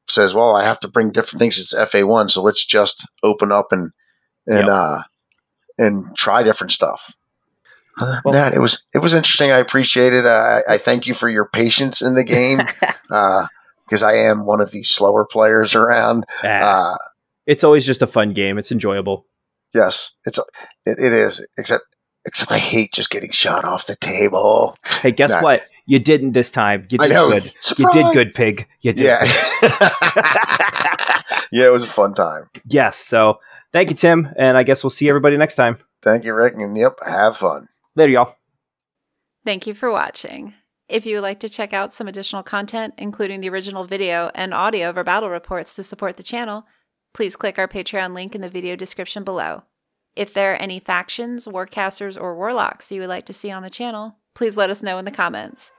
Speaker 2: says, well, I have to bring different things. It's FA1, so let's just open up and try different stuff. It was interesting. I appreciate it. I thank you for your patience in the game because I am one of the slower players around.
Speaker 3: It's always just a fun game. It's enjoyable.
Speaker 2: Yes, it is. Except I hate just getting shot off the table.
Speaker 3: Hey, guess what? You didn't this time. You did good.
Speaker 2: Surprise.
Speaker 3: You did good, pig. You did.
Speaker 2: Yeah. Yeah, it was a fun time.
Speaker 3: Yes. So thank you, Tim, and I guess we'll see everybody next time.
Speaker 2: Thank you, Rick, and yep, have fun.
Speaker 3: Later, y'all.
Speaker 1: Thank you for watching. If you would like to check out some additional content, including the original video and audio of our battle reports to support the channel, please click our Patreon link in the video description below. If there are any factions, warcasters, or warlocks you would like to see on the channel, please let us know in the comments.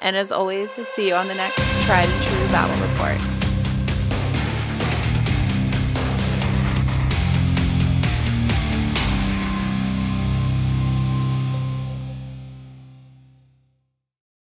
Speaker 1: And as always, see you on the next Tried and True Battle Report.